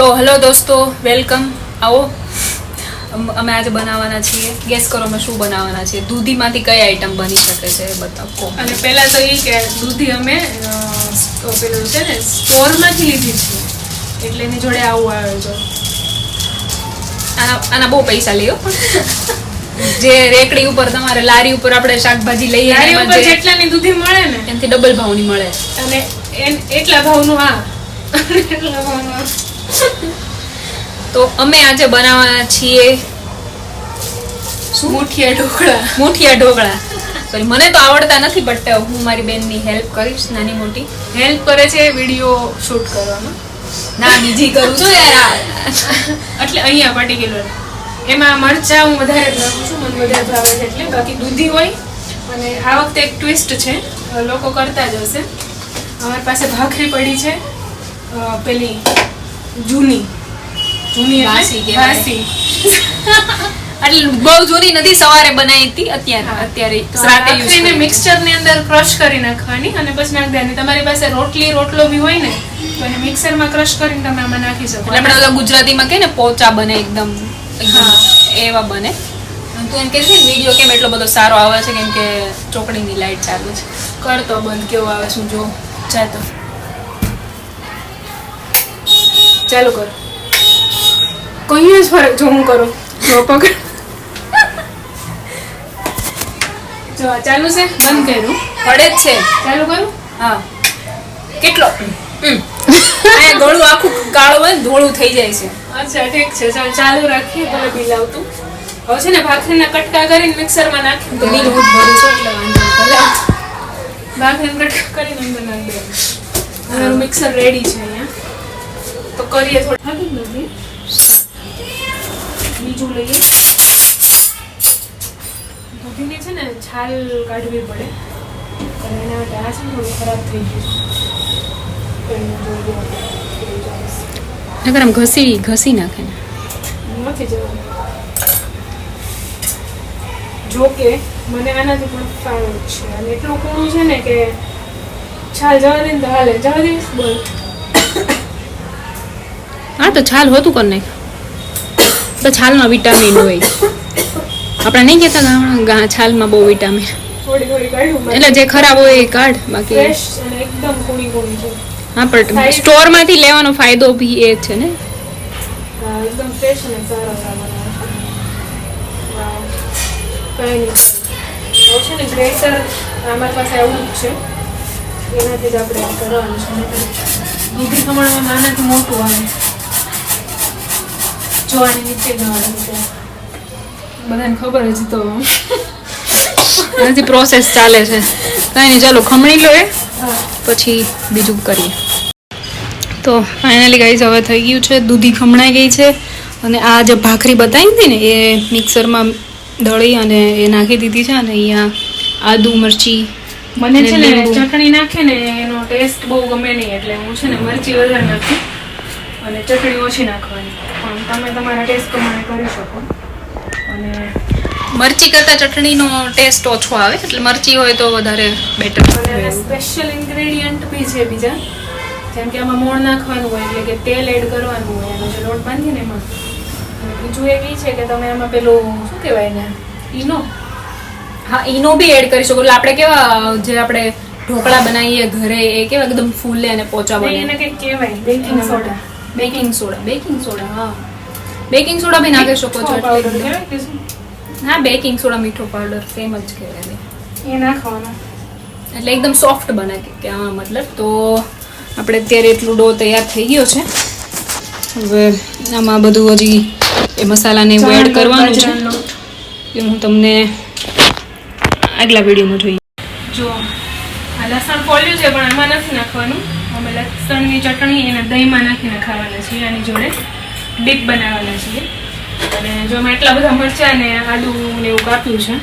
તો હેલો દોસ્તો, વેલકમ. આવો અમે આજે બનાવવાના છીએ, ગેસ કરો અમે શું બનાવવાના છીએ. દૂધીમાંથી કઈ આઈટમ બની શકે છે એ બતાવો. અને પહેલા તો એ કે દૂધી અમે પેલું છે ને સ્ટોરમાંથી લીધી છે, એટલે એની જોડે આવું આવે છે. આના બહુ પૈસા લ્યો. જે રેકડી ઉપર તમારે લારી ઉપર આપણે શાકભાજી લઈએ લારી ઉપર જેટલાની દૂધી મળે ને એનાથી ડબલ ભાવની મળે, અને એટલા ભાવનું આ એટલા ભાવનું. તો અમે આજે બનાવવાના છીએ મુઠિયા ઢોકળા. મુઠિયા ઢોકળા. સોરી, મને તો આવડતા નથી, બટ હું મારી બેનની હેલ્પ કરીશ, નાની મોટી હેલ્પ કરે છે વિડીયો શૂટ કરવામાં. ના, બીજી કરું છું યાર. એટલે અહીંયા પર્ટિક્યુલર એમાં મરચાં હું વધારે જ નાખું છું, મને વધારે ભાવે છે એટલે. બાકી દૂધી હોય. અને આ વખતે એક ટ્વિસ્ટ છે, લોકો કરતા જ હશે. અમારી પાસે ભાખરી પડી છે, પેલી જૂની વાસી એટલે કહેવાય. વાસી. એટલે બહુ જૂની નથી, સવારે બનાવી હતી. અત્યારે રાતે યુઝ ભાખરીને મિક્સચરની અંદર ક્રશ કરી નાખવાની અને પછી નાખી દેવાની. તમારી પાસે રોટલો બી હોય ને તો એને મિક્સરમાં ક્રશ કરીને તમે આમાં નાખી શકો. એટલે આપણે ઓલા ગુજરાતીમાં કે ને પોચા બને એકદમ એવા બને. તું એમ કે છે ને વિડીયો કેમ એટલો બધો સારો આવે છે, કેમ કે ચોકડીની લાઈટ ચાલુ છે. કરતો બંધ કેવો આવે શું જો. જાતો ચાલુ કરો. કઈ જ ફરક જો હું કરું જો પકડ. જો આ ચાલુ છે, બંધ કર્યું. પડે જ છે. ચાલુ કરું. હા, કેટલો અહીંયા ગળું આખું કાળું હોય ને ધોળું થઈ જાય છે. અચ્છા ઠીક છે, ચાલ ચાલુ રાખીએ. ભલે બિલ આવતું. હવે છે ને ભાખરીના કટકા કરીને મિક્સરમાં નાખી તો બીજું હું જ ભરું છું એટલે વાંધો નહીં. ભલે ભાખરીના કટકા કરીને અંદર નાખી દેવાનું. અમારું મિક્સર રેડી છે અહીંયા. તો કરીએ થોડું બીજું લઈએ. દૂધીની છે ને છાલ કાઢવી પડે, અને એના માટે આ છે ને થોડું ખરાબ થઈ ગયું. નકર આમ ઘસી નાખે ને નથી જવાનું. જો કે મને આનાથી પણ ફાવે છે, અને એટલું કૂણું છે ને કે છાલ જવા દે ને તો હાલે. જવા દઈશ બોલ. હા, તો છાલ હોતું કર નાખ. તો છાલમાં વિટામિન હોય. આપણે નહીં કહેતા છાલમાં બહુ વિટામિન. થોડી કાઢ્યું એટલે જે ખરાબ હોય એ કાઢ, બાકી ફ્રેશ અને એકદમ કૂણી છે. હા, પણ સ્ટોરમાંથી લેવાનો ફાયદો બી એ છે ને. હા, એકદમ ફ્રેશ અને સારો બનાવે છે. વાવ, કંઈ નહીં. હવે છે ને ગ્રેટર અમારી પાસે આવું જ છે, એનાથી જ આપણે કરવાનું છે. દૂધી ખમણમાં આનાથી મોટું આવે, જોવાની નીચે જવાનું છે. બધાને ખબર જ તો એનાથી પ્રોસેસ ચાલે છે. કાંઈ નહીં, ચાલો ખમણી લો એ, હા. પછી બીજું કરીએ. તો ફાઇનલી ગાઈઝ હવે થઈ ગયું છે, દૂધી ખમણાઈ ગઈ છે. અને આ જે ભાખરી બતાવી હતી ને એ મિક્સરમાં દળી અને એ નાખી દીધી છે. અને અહીંયા આદુ મરચી મને છે ને ચટણી નાખે ને એનો ટેસ્ટ બહુ ગમે નહીં, એટલે હું છે ને મરચી વધારે નાખી અને ચટણી ઓછી નાખવાની. પણ તમે તમારા ટેસ્ટ પ્રમાણે કરી શકો. અને મરચી કરતાં ચટણીનો ટેસ્ટ ઓછો આવે, એટલે મરચી હોય તો વધારે બેટર. અને સ્પેશિયલ ઇન્ગ્રેડિયન્ટ બી છે બીજા, જેમ કે આમાં મોણ નાખવાનું હોય, એટલે કે તેલ એડ કરવાનું હોય એનો જે લોટ બાંધીને એમાં. અને બીજું એક એ છે કે તમે એમાં પેલું શું કહેવાય ને, ઈનો. હા, ઈનો બી એડ કરી શકો. એટલે આપણે કેવા જે આપણે ઢોકળા બનાવીએ ઘરે એ કેવા એકદમ ફૂલે અને પોચા બને. એને કંઈક કહેવાય બેકિંગ સોડા. બેકિંગ સોડા હા, બેકિંગ સોડા બી નાખી શકો છો. પાવડર કહેવાય કે શું? હા, બેકિંગ સોડા, મીઠો પાવડર સેમ જ કહેવાય. એ નાખવાનો એટલે એકદમ સોફ્ટ બને કે હા, મતલબ. તો આપણે અત્યારે એટલું ડો તૈયાર થઈ ગયો છે. હવે આમાં બધું હજી એ મસાલાને એવું એડ કરવાનું છે, એ હું તમને આગલા વિડીયોમાં જોઈએ. જો આ લસણ ફોલ્યું છે, પણ આમાં નથી નાખવાનું. અમે લસણની ચટણી એને દહીંમાં નાખીને ખાવાના છીએ, આની જોડે ડીપ બનાવવાના છીએ. અને જો મેં એટલા બધા મરચાં ને આદુ ને એવું કાપ્યું છે,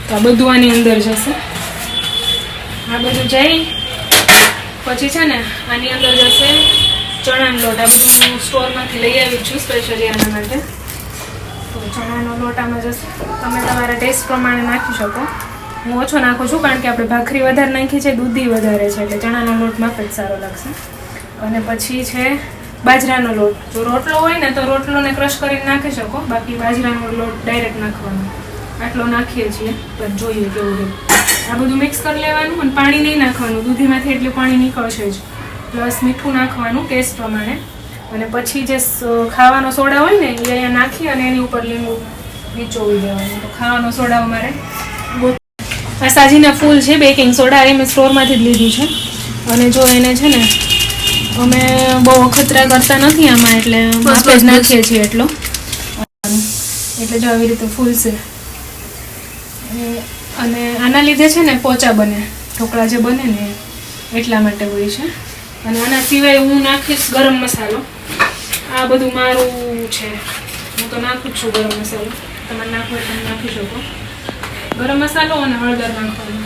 તો આ બધું આની અંદર જશે. આ બધું જઈ પછી છે ને આની અંદર જશે ચણાનો લોટ. આ બધું હું સ્ટોરમાંથી લઈ આવી છું સ્પેશિયલી આના માટે. તો ચણાનો લોટ આમાં જશે. તમે તમારા ટેસ્ટ પ્રમાણે નાખી શકો. હું ઓછો નાખું છું, કારણ કે આપણે ભાખરી વધારે નાખી છે, દૂધી વધારે છે, એટલે ચણાનો લોટ માપ જ સારો લાગશે. અને પછી છે બાજરાનો લોટ. જો રોટલો હોય ને તો રોટલોને ક્રશ કરીને નાખી શકો, બાકી બાજરાનો લોટ ડાયરેક્ટ નાખવાનો. આટલો નાખીએ છીએ, પણ જોઈએ કેવું છે. આ બધું મિક્સ કરી લેવાનું અને પાણી નહીં નાખવાનું, દૂધીમાંથી એટલું પાણી નીકળશે જ. પ્લસ મીઠું નાખવાનું ટેસ્ટ પ્રમાણે, અને પછી જે ખાવાનો સોડા હોય ને એ અહીંયા નાખી અને એની ઉપર લીંબુ નીચોવી દેવાનું. તો ખાવાનો સોડા અમારે આ સાજીના ફૂલ છે, બેકિંગ સોડા એ મેં સ્ટોરમાંથી જ લીધું છે. અને જો એને છે ને અમે બહુ અખતરા કરતા નથી આમાં, એટલે આપણે જ નાખીએ છીએ એટલો. એટલે જો આવી રીતે ફૂલશે. અને આના લીધે છે ને પોચા બને, ઢોકળા જે બને ને એટલા માટે હોય છે. અને આના સિવાય હું નાખીશ ગરમ મસાલો. આ બધું મારું છે, હું તો નાખું જ છું ગરમ મસાલો. તમારે નાખવો હોય તમે નાખી શકો. ગરમ મસાલો અને હળદર નાખવાનું,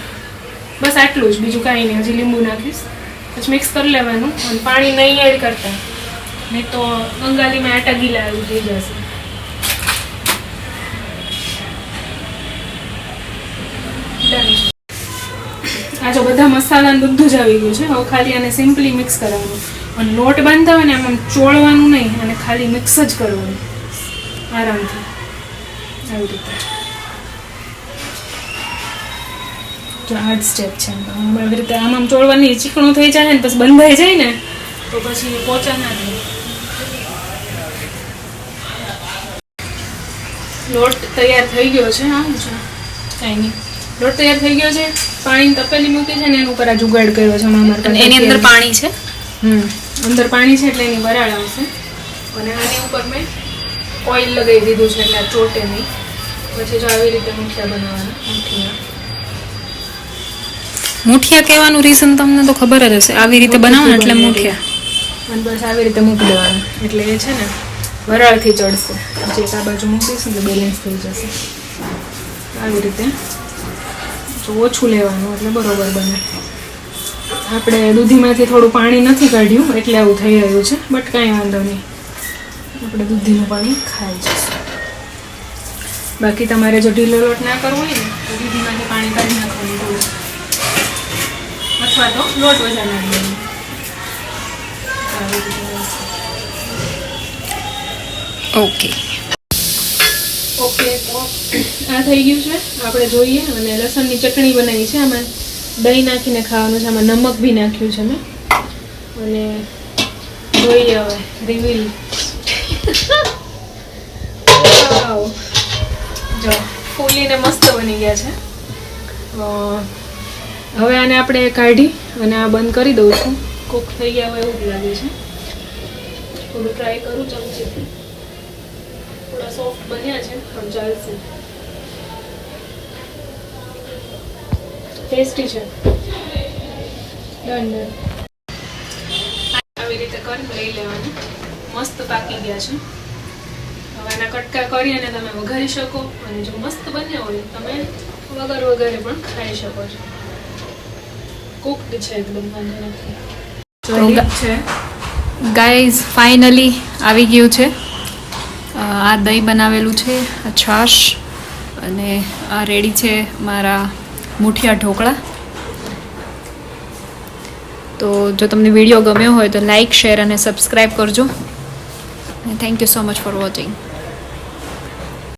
બસ આટલું જ, બીજું કાંઈ નહીં. હજી લીંબુ નાખીશ, પછી મિક્સ કરી લેવાનું. અને પાણી નહીં એડ કરતા, નહીં તો બંગાળીમાં આટા ગીલા એવું થઈ જશે. આ જો બધા મસાલા બધું જ આવી ગયું છે. હવે ખાલી આને સિમ્પલી મિક્સ કરવાનું. અને લોટ બાંધતા હોય ને આમ ચોળવાનું નહીં, અને ખાલી મિક્સ જ કરવાનું આરામથી, આવી રીતે. જો હાર્ડ સ્ટેપ છે, આવી રીતે આમ ચોળવાની, ચીકણું થઈ જાય ને પછી બંધાઈ જાય ને તો પછી પોચા ના થાય. લોટ તૈયાર થઈ ગયો છે. આમ છે કાંઈ નહીં, લોટ તૈયાર થઈ ગયો છે. પાણી તપેલી મૂકી છે ને એની ઉપર આ જુગાડ કર્યો છે અમારે. એની અંદર પાણી છે, અંદર પાણી છે એટલે એની વરાળ આવશે. અને આની ઉપર મેં ઓઇલ લગાવી દીધું છે એટલે આ ચોટે નહીં. પછી જો આવી રીતે મુઠિયા બનાવવાના. મુઠિયા કહેવાનું રીઝન તમને તો ખબર જ હશે, આવી રીતે બનાવવાનું એટલે મુઠિયા. અને બસ આવી રીતે મૂકી દેવાનું, એટલે એ છે ને વરાળથી ચડશે. જે આ બાજુ મૂકીશ ને બેલેન્સ થઈ જશે. આવી રીતે જો ઓછું લેવાનું એટલે બરોબર બને. આપણે દૂધીમાંથી થોડું પાણી નથી કાઢ્યું એટલે આવું થઈ રહ્યું છે, બટ કાંઈ વાંધો નહીં, આપણે દૂધીનું પાણી ખાઈ જશે. બાકી તમારે જો ઢીલો લોટ ના કરવો હોય ને તો દૂધીમાંથી પાણી કાઢી નાખવાનું થોડું, અથવા તો લોટ વધારે નાખી દેવાનો. ઓકે ઓકે, તો આ થઈ ગયું છે. આપણે જોઈએ. અને લસણની ચટણી બનાવી છે, આમાં દહીં નાખીને ખાવાનું છે, આમાં નમક બી નાખ્યું છે મેં. અને જોઈએ હવે રિવીલ. જો ફૂલીને મસ્ત બની ગયા છે. હવે આને આપણે કાઢી અને આ બંધ કરી દઉં છું. કૂક થઈ ગયા હોય એવું જ લાગે છે. થોડું ટ્રાય કરું ચમચીથી. થોડા સોફ્ટ બન્યા છે પણ ચાલશે. ટેસ્ટી છે. ડન. આવી રીતે કરી લઈ લેવાનું. મસ્ત પાકી ગયા છે. હવે આના કટકા કરી અને તમે વઘારી શકો. અને જો મસ્ત બન્યા હોય તમે વગર વગરે પણ ખાઈ શકો છો. કુકડ છે એકદમ, વાંધો નથી. છે ગાઈઝ, ફાઇનલી આવી ગયું છે. આ દહીં બનાવેલું છે, આ છાશ, અને આ રેડી છે મારા મુઠિયા ઢોકળા. તો જો તમને વિડીયો ગમ્યો હોય તો લાઈક, શેર અને સબસ્ક્રાઈબ કરજો. Thank you so much for watching.